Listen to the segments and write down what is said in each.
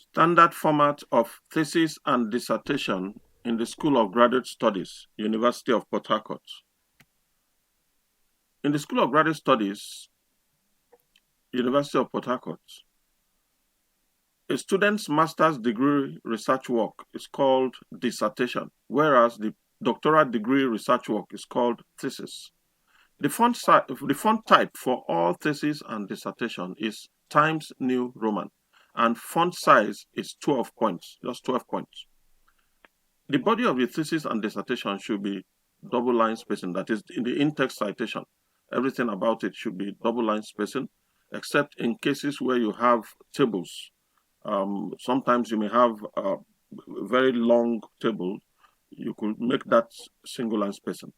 Standard format of thesis and dissertation in the School of Graduate Studies, University of Port Harcourt. In the School of Graduate Studies, University of Port Harcourt, a student's master's degree research work is called dissertation, whereas the doctoral degree research work is called thesis. The font type for all thesis and dissertation is Times New Roman, and font size is 12 points, just 12 points. The body of the thesis and dissertation should be double line spacing, that is, in the in-text citation. Everything about it should be double line spacing, except in cases where you have tables. Sometimes you may have a very long table. You could make that single line spacing.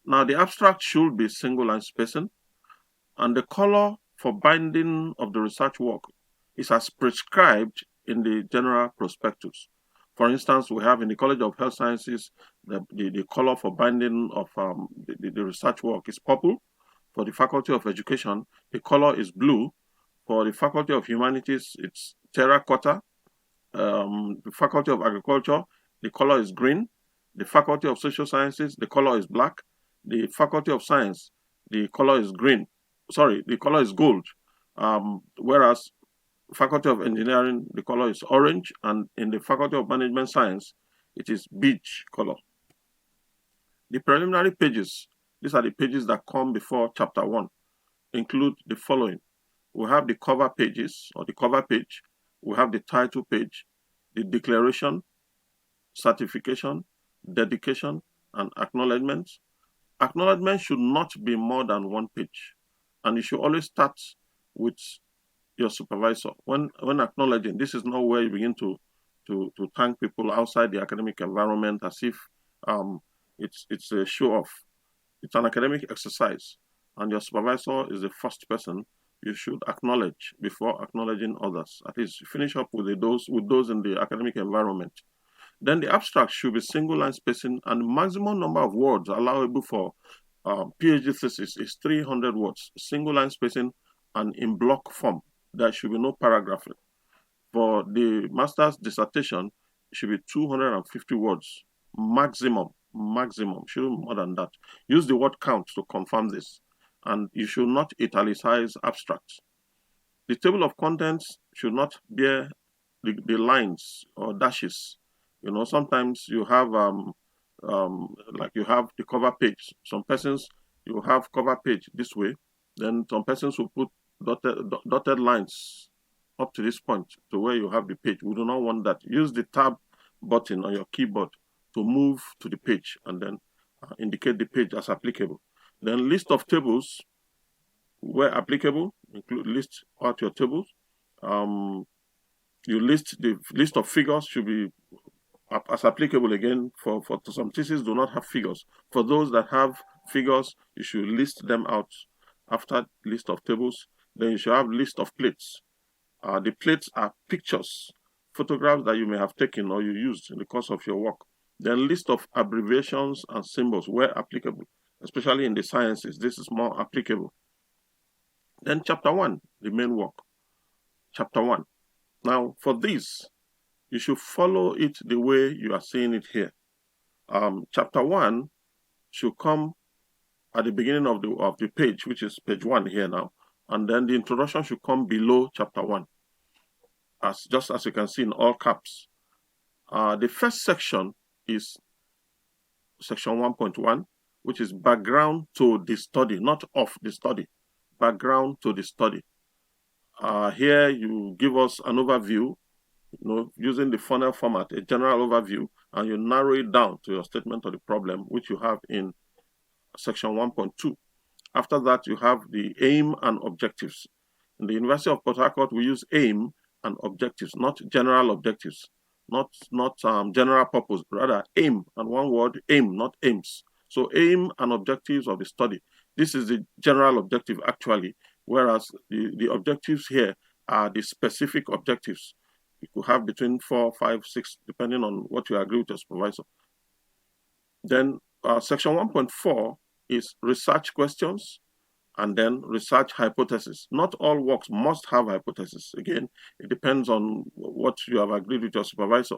Now, the abstract should be single line spacing, and the color for binding of the research work is as prescribed in the general prospectus. For instance, we have in the College of Health Sciences, the color for binding of the research work is purple. For the Faculty of Education, the color is blue. For the Faculty of Humanities, it's terracotta. The Faculty of Agriculture, the color is green. The Faculty of Social Sciences, the color is black. The Faculty of Science, the color is green. Sorry, the color is gold. Whereas Faculty of Engineering, the color is orange, and in the Faculty of Management Science, it is beige color. The preliminary pages, these are the pages that come before chapter 1, include the following. We have the cover pages, or the cover page. We have the title page, the declaration, certification, dedication, and acknowledgement. Acknowledgement should not be more than 1 page, and you should always start with your supervisor. When acknowledging, this is not where you begin to thank people outside the academic environment as if it's a show off. It's an academic exercise, and your supervisor is the first person you should acknowledge before acknowledging others. At least finish up with those in the academic environment. Then the abstract should be single line spacing, and the maximum number of words allowable for PhD thesis is 300 words, single line spacing, and in block form. There should be no paragraphing. For the master's dissertation, it should be 250 words, maximum, shouldn't be more than that. Use the word count to confirm this, and you should not italicize abstracts. The table of contents should not bear the lines or dashes. You know, sometimes you have like you have the cover page. Some persons, you have cover page this way, then some persons will put dotted lines up to this point to where you have the page. We do not want that. Use the tab button on your keyboard to move to the page and then indicate the page as applicable. Then list of tables where applicable, list out your tables. You list the list of figures should be as applicable again. For some theses do not have figures. For those that have figures, you should list them out after list of tables. Then you should have list of plates. The plates are pictures, photographs that you may have taken or you used in the course of your work. Then list of abbreviations and symbols where applicable, especially in the sciences. This is more applicable. Then chapter 1, the main work. Chapter 1. Now for this, you should follow it the way you are seeing it here. Chapter 1 should come at the beginning of the page, which is page 1 here now. And then the introduction should come below chapter 1, just as you can see in all caps. The first section is section 1.1, which is background to the study, not of the study, background to the study. Here you give us an overview, using the funnel format, a general overview, and you narrow it down to your statement of the problem, which you have in section 1.2. After that, you have the aim and objectives. In the University of Port Harcourt, we use aim and objectives, not general objectives, not general purpose, rather aim, and one word, aim, not aims. So aim and objectives of the study. This is the general objective actually, whereas the objectives here are the specific objectives. You could have between 4, 5, 6, depending on what you agree with your supervisor. Then section 1.4 is research questions. and then research hypothesis. Not all works must have hypothesis. Again, it depends on what you have agreed with your supervisor.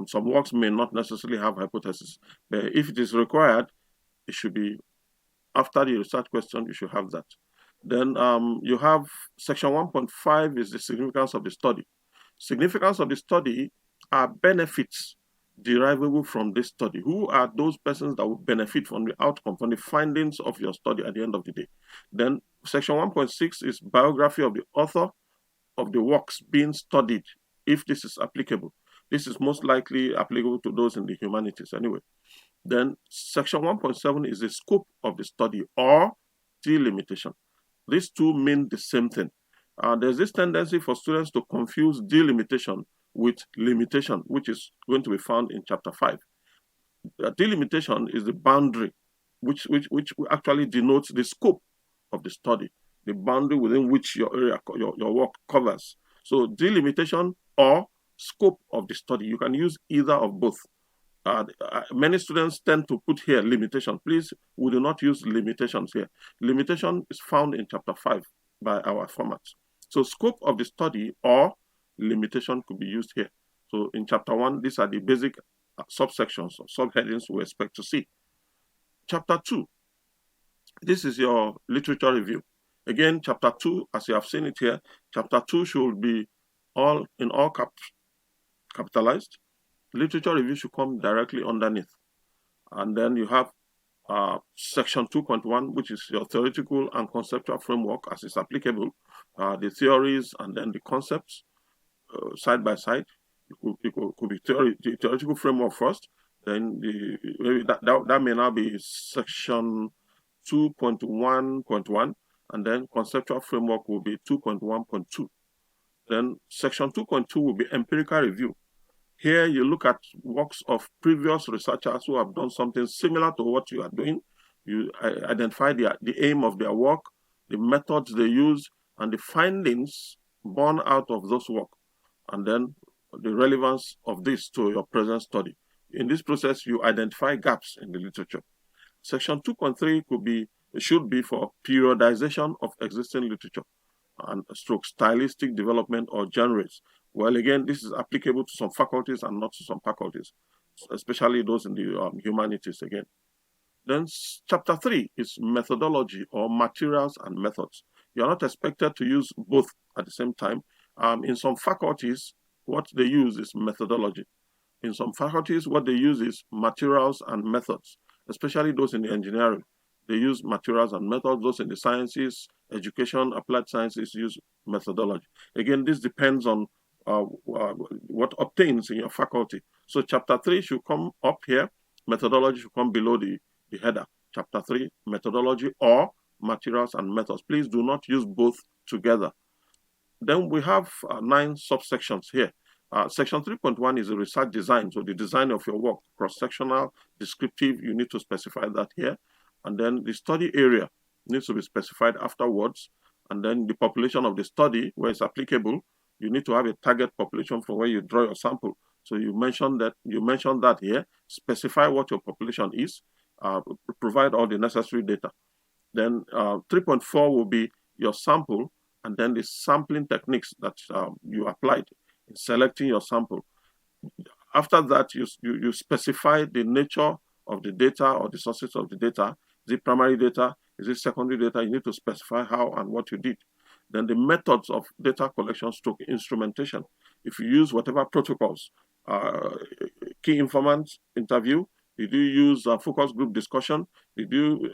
Some works may not necessarily have hypothesis, but if it is required, it should be after the research question, you should have that. Then you have section 1.5 is the significance of the study. Significance of the study are benefits derivable from this study. Who are those persons that will benefit from the outcome, from the findings of your study at the end of the day? Then section 1.6 is biography of the author of the works being studied, if this is applicable. This is most likely applicable to those in the humanities anyway. Then section 1.7 is the scope of the study or delimitation. These two mean the same thing. There's this tendency for students to confuse delimitation with limitation, which is going to be found in chapter 5. Delimitation is the boundary which actually denotes the scope of the study, the boundary within which your area, your work covers. So delimitation or scope of the study, you can use either of both. Many students tend to put here limitation. Please, we do not use limitations here. Limitation is found in chapter 5 by our format. So scope of the study or limitation could be used here. So in chapter 1, these are the basic subsections or subheadings we expect to see. Chapter 2, this is your literature review. Again, chapter 2, as you have seen it here, chapter 2 should be all caps, capitalized. Literature review should come directly underneath. And then you have section 2.1, which is your theoretical and conceptual framework as is applicable, the theories and then the concepts side by side. It could be the theoretical framework first, then maybe that may now be section 2.1.1, and then conceptual framework will be 2.1.2. Then section 2.2 will be empirical review. Here you look at works of previous researchers who have done something similar to what you are doing. You identify the aim of their work, the methods they use, and the findings born out of those work, and then the relevance of this to your present study. In this process, you identify gaps in the literature. Section 2.3 should be for periodization of existing literature and stroke stylistic development or genres. Well, again, this is applicable to some faculties and not to some faculties, especially those in the humanities again. Then chapter 3 is methodology or materials and methods. You are not expected to use both at the same time. In some faculties, what they use is methodology. In some faculties, what they use is materials and methods, especially those in the engineering. They use materials and methods. Those in the sciences, education, applied sciences use methodology. Again, this depends on what obtains in your faculty. So chapter 3 should come up here. Methodology should come below the header. Chapter 3, methodology or materials and methods. Please do not use both together. Then we have 9 subsections here. Section 3.1 is the research design. So the design of your work, cross-sectional, descriptive, you need to specify that here. And then the study area needs to be specified afterwards. And then the population of the study, where it's applicable, you need to have a target population from where you draw your sample. So you mentioned that here. Specify what your population is. Provide all the necessary data. Then 3.4 will be your sample, and then the sampling techniques that you applied in selecting your sample. After that, you specify the nature of the data or the sources of the data. Is it primary data? Is it secondary data? You need to specify how and what you did. Then the methods of data collection stroke instrumentation. If you use whatever protocols, key informant interview, did you use focus group discussion? Did you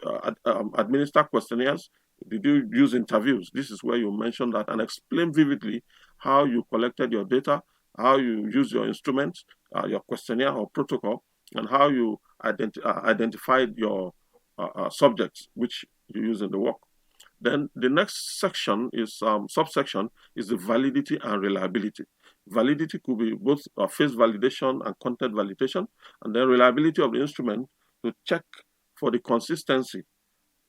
administer questionnaires? Did you use interviews? This is where you mention that and explain vividly how you collected your data, how you use your instruments, your questionnaire or protocol, and how you identified your subjects which you use in the work. Then the next section is subsection is the validity and reliability. Validity could be both phase validation and content validation, and then reliability of the instrument to check for the consistency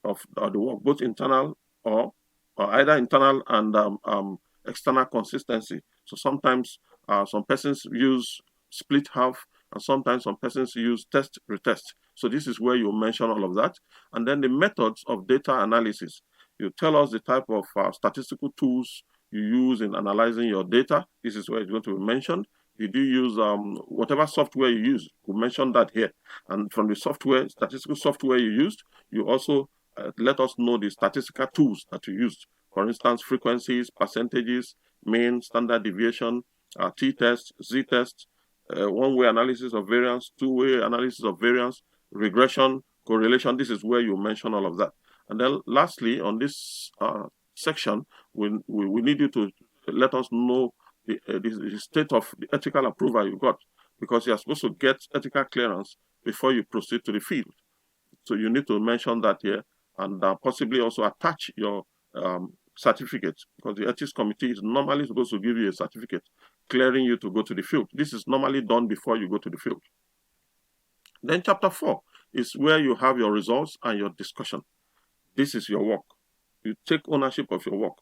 of the work, both internal or either internal and external consistency. So sometimes some persons use split half, and sometimes some persons use test retest. So this is where you mention all of that. And then the methods of data analysis. You tell us the type of statistical tools you use in analyzing your data. This is where it's going to be mentioned. Did you use whatever software you use? We mentioned that here. And from the software, statistical software you used, you also let us know the statistical tools that you used. For instance, frequencies, percentages, mean, standard deviation, t-test, z-test, one-way analysis of variance, two-way analysis of variance, regression, correlation. This is where you mention all of that. And then lastly, on this section, we need you to let us know the state of the ethical approval you got, because you're supposed to get ethical clearance before you proceed to the field. So you need to mention that here, and possibly also attach your certificate, because the ethics committee is normally supposed to give you a certificate clearing you to go to the field. This is normally done before you go to the field. Then chapter 4 is where you have your results and your discussion. This is your work. You take ownership of your work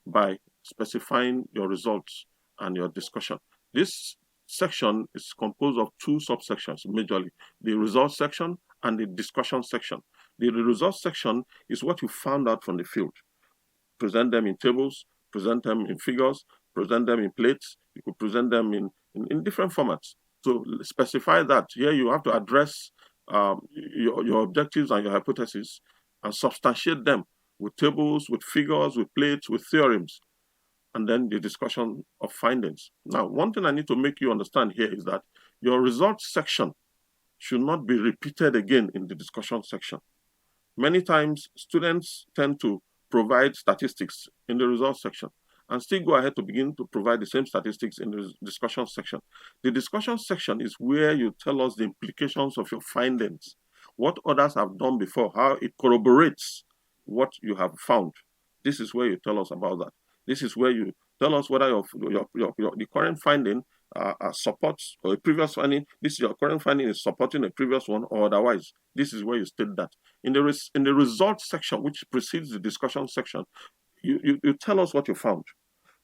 by specifying your results and your discussion. This section is composed of two subsections majorly: the results section and the discussion section. The results section is what you found out from the field. Present them in tables, present them in figures, present them in plates. You could present them in different formats. So specify that. Here you have to address your objectives and your hypotheses and substantiate them with tables, with figures, with plates, with theorems, and then the discussion of findings. Now, one thing I need to make you understand here is that your results section should not be repeated again in the discussion section. Many times, students tend to provide statistics in the results section and still go ahead to begin to provide the same statistics in the discussion section. The discussion section is where you tell us the implications of your findings, what others have done before, how it corroborates what you have found. This is where you tell us about that. This is where you tell us whether the current finding supports or a previous finding. This is your current finding is supporting a previous one or otherwise. This is where you state that. In the results section, which precedes the discussion section, you tell us what you found.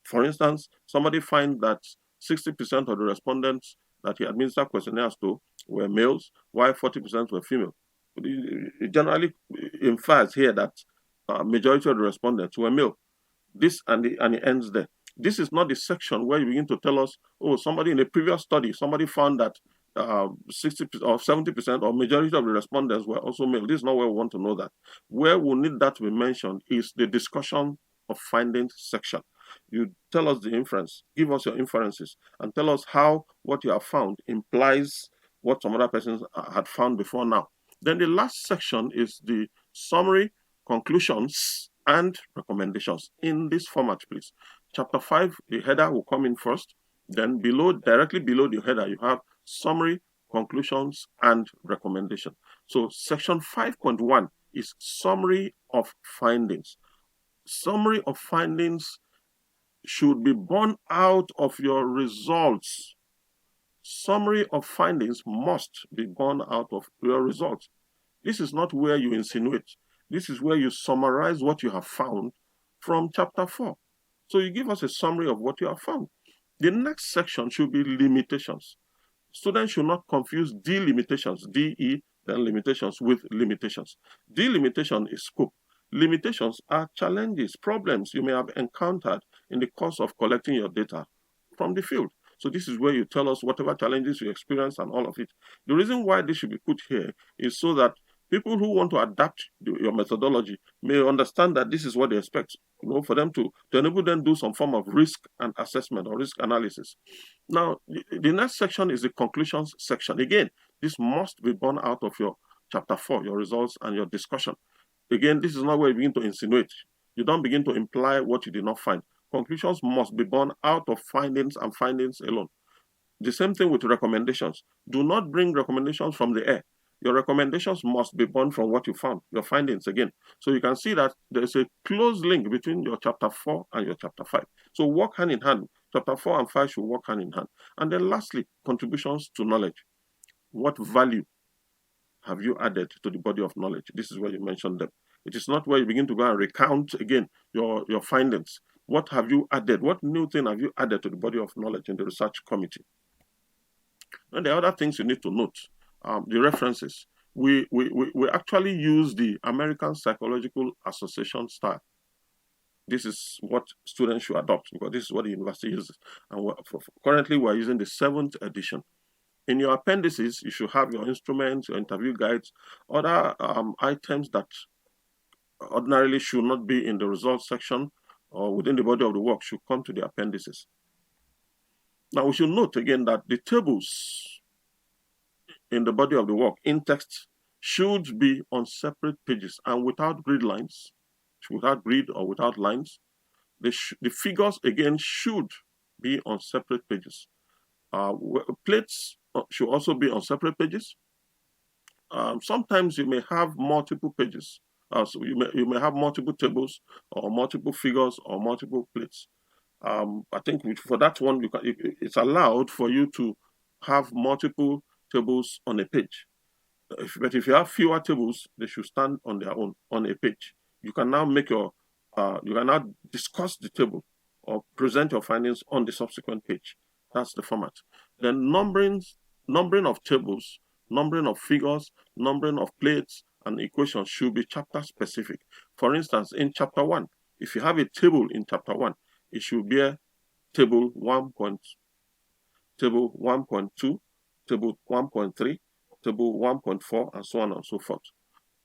For instance, somebody finds that 60% of the respondents that he administered questionnaires to were males, while 40% were female. It generally infers here that majority of the respondents were male. This and it ends there. This is not the section where you begin to tell us, oh, somebody in a previous study, somebody found that 60% or 70% or majority of the respondents were also male. This is not where we want to know that. Where we need that to be mentioned is the discussion of findings section. You tell us the inference, give us your inferences, and tell us how what you have found implies what some other persons had found before now. Then the last section is the summary, conclusions, and recommendations in this format, please. Chapter 5, the header will come in first. Then directly below the header, you have summary, conclusions, and recommendation. So section 5.1 is summary of findings. Summary of findings should be born out of your results. Summary of findings must be born out of your results. This is not where you insinuate. This is where you summarize what you have found from chapter 4. So you give us a summary of what you have found. The next section should be limitations. Students should not confuse delimitations, DE, then limitations, with limitations. Delimitation is scope. Limitations are challenges, problems you may have encountered in the course of collecting your data from the field. So this is where you tell us whatever challenges you experience and all of it. The reason why this should be put here is so that people who want to adapt your methodology may understand that this is what they expect, for them to enable them to do some form of risk and assessment or risk analysis. Now, the next section is the conclusions section. Again, this must be born out of your chapter 4, your results and your discussion. Again, this is not where you begin to insinuate. You don't begin to imply what you did not find. Conclusions must be born out of findings and findings alone. The same thing with recommendations. Do not bring recommendations from the air. Your recommendations must be born from what you found, your findings again. So you can see that there's a close link between your chapter 4 and your chapter 5. So work hand in hand. Chapter 4 and 5 should work hand in hand. And then lastly, contributions to knowledge. What value have you added to the body of knowledge? This is where you mention them. It is not where you begin to go and recount again your findings. What have you added? What new thing have you added to the body of knowledge in the research committee? And the other things you need to note, the references. We actually use the American Psychological Association style this is what students should adopt, because this is what the university uses. And currently, we're using the 7th edition. In your appendices, you should have your instruments, your interview guides, other items that ordinarily should not be in the results section or within the body of the work should come to the appendices. Now, we should note again that the tables in the body of the work in text should be on separate pages and without grid lines, without grid or without lines. The figures again should be on separate pages. Plates should also be on separate pages. Sometimes you may have multiple pages. So you may have multiple tables or multiple figures or multiple plates. I think for that one, it's allowed for you to have multiple tables on a page. But if you have fewer tables, they should stand on their own on a page. You can now you can now discuss the table or present your findings on the subsequent page. That's the format. Then numbering of tables, numbering of figures, numbering of plates and equations should be chapter specific. For instance, in chapter 1, if you have a table in chapter 1, it should be table 1.2, table 1.3, table 1.4, and so on and so forth.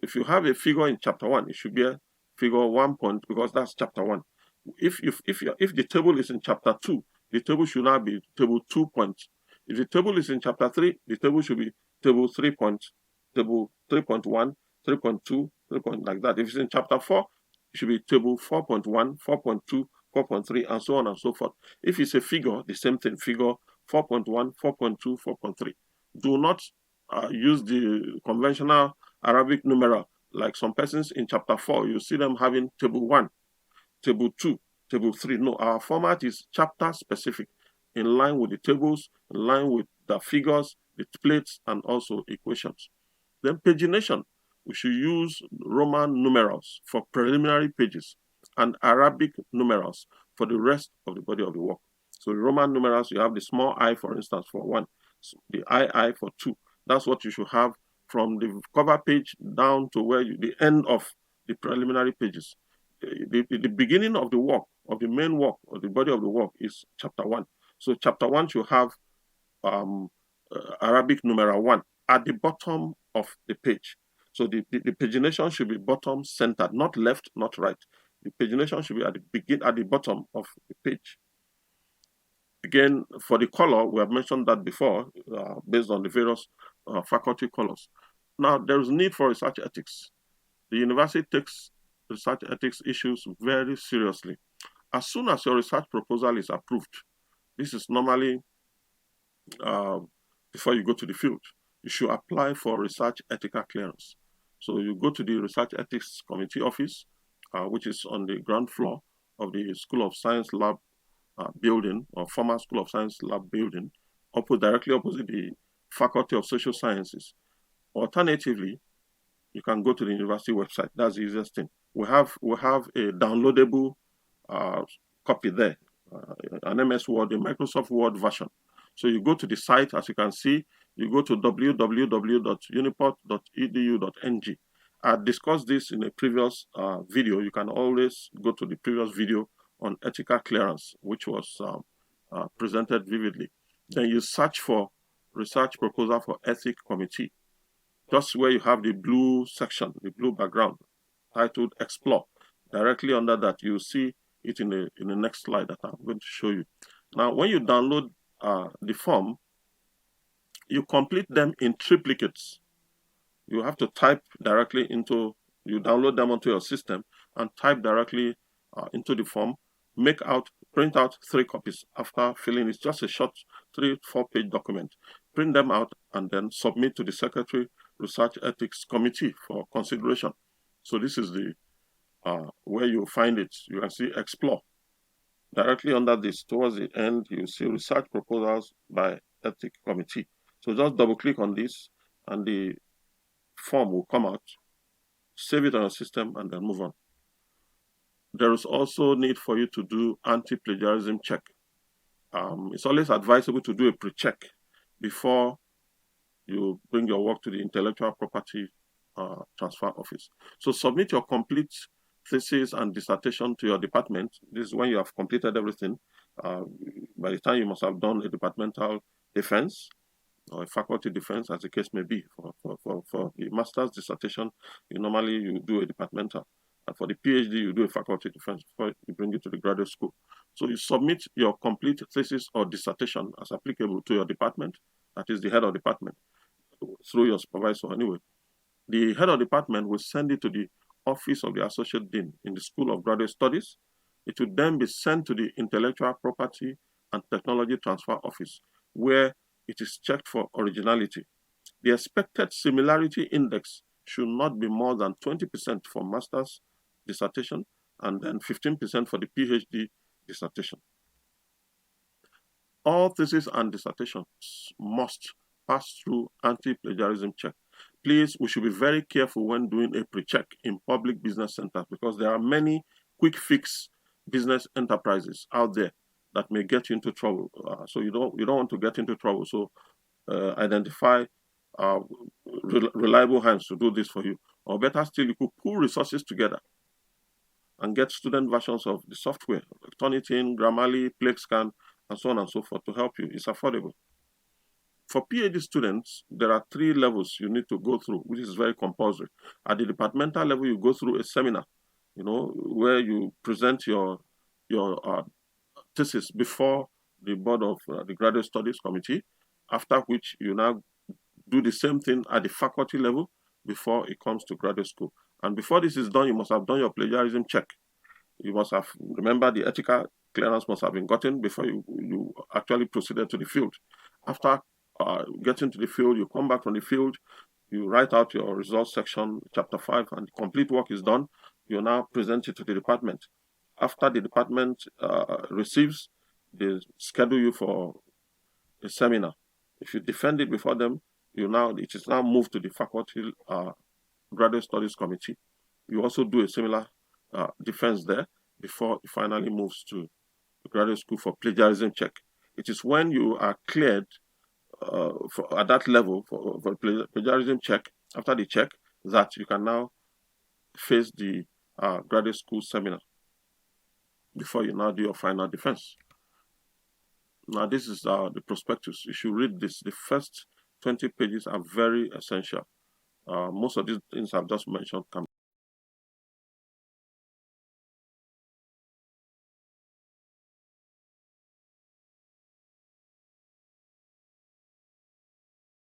If you have a figure in chapter 1, it should be a figure 1. Because that's chapter 1. If the table is in chapter 2, the table should now be table 2 points. If the table is in chapter 3, the table should be table 3 points, table 3.1, 3.2, 3 point, like that. If it's in chapter 4, it should be table 4.1, 4.2, 4.3, and so on and so forth. If it's a figure, the same thing, figure 4.1, 4.2, 4.3. Do not use the conventional Arabic numeral. Like some persons in chapter 4, you see them having table 1, table 2, table 3. No, our format is chapter specific, in line with the tables, in line with the figures, the plates, and also equations. Then pagination. We should use Roman numerals for preliminary pages and Arabic numerals for the rest of the body of the work. So the Roman numerals, you have the small I, for instance, for 1, the II for 2. That's what you should have from the cover page down to the end of the preliminary pages. The beginning of the work, of the main work, of the body of the work is chapter 1. So chapter 1 should have Arabic numeral 1 at the bottom of the page. So the pagination should be bottom centered, not left, not right. The pagination should be at the bottom of the page. Again, for the color, we have mentioned that before, based on the various faculty colors. Now, there is need for research ethics. The university takes research ethics issues very seriously. As soon as your research proposal is approved, this is normally before you go to the field, you should apply for research ethical clearance. So you go to the Research Ethics Committee office, which is on the ground floor of the School of Science Lab building, or former School of Science Lab building, directly opposite the Faculty of Social Sciences. Alternatively, you can go to the university website. That's the easiest thing. We have a downloadable copy there, an MS Word, a Microsoft Word version. So you go to the site, as you can see, you go to www.uniport.edu.ng. I discussed this in a previous video. You can always go to the previous video on ethical clearance, which was presented vividly. Then you search for research proposal for ethics committee. Just where you have the blue section, the blue background, titled Explore. Directly under that, you see it in the next slide that I'm going to show you. Now, when you download the form, you complete them in triplicates. You have to type directly you download them onto your system and type directly into the form, print out 3 copies after filling. It's just a short 3-4 page document. Print them out and then submit to the Secretary Research Ethics Committee for consideration. So this is the where you find it. You can see Explore. Directly under this, towards the end, you see Research Proposals by Ethics Committee. So just double click on this and the form will come out. Save it on your system and then move on. There is also need for you to do anti-plagiarism check. It's always advisable to do a pre-check before you bring your work to the Intellectual Property Transfer Office. So submit your complete thesis and dissertation to your department. This is when you have completed everything. By the time you must have done a departmental defense or a faculty defense, as the case may be. For the master's dissertation, you do a departmental. And for the PhD, you do a faculty defense before you bring it to the graduate school. So you submit your complete thesis or dissertation as applicable to your department, that is the head of department, through your supervisor anyway. The head of department will send it to the office of the associate dean in the School of Graduate Studies. It will then be sent to the Intellectual Property and Technology Transfer Office, where it is checked for originality. The expected similarity index should not be more than 20% for master's dissertation and then 15% for the PhD dissertation. All theses and dissertations must pass through anti-plagiarism check. Please, we should be very careful when doing a pre-check in public business centers because there are many quick fix business enterprises out there that may get you into trouble. So you don't want to get into trouble. So identify reliable hands to do this for you. Or better still, you could pool resources together and get student versions of the software, Turnitin, Grammarly, PlagueScan, and so on and so forth to help you. It's affordable. For PhD students, there are 3 levels you need to go through, which is very compulsory. At the departmental level, you go through a seminar, where you present your thesis before the board of the Graduate Studies Committee, after which you now do the same thing at the faculty level before it comes to graduate school. And before this is done, you must have done your plagiarism check. You must have, remember, the ethical clearance must have been gotten before you actually proceeded to the field. After getting to the field, you come back from the field, you write out your results section, chapter 5, and the complete work is done. You now present it to the department. After the department receives, they schedule you for a seminar. If you defend it before them, it is now moved to the faculty graduate studies committee. You also do a similar defense there before it finally moves to the graduate school for plagiarism check. It is when you are cleared at that level for plagiarism check, after the check, that you can now face the graduate school seminar before you now do your final defense. Now, this is the prospectus. You should read this. The first 20 pages are very essential. Most of these things I've just mentioned can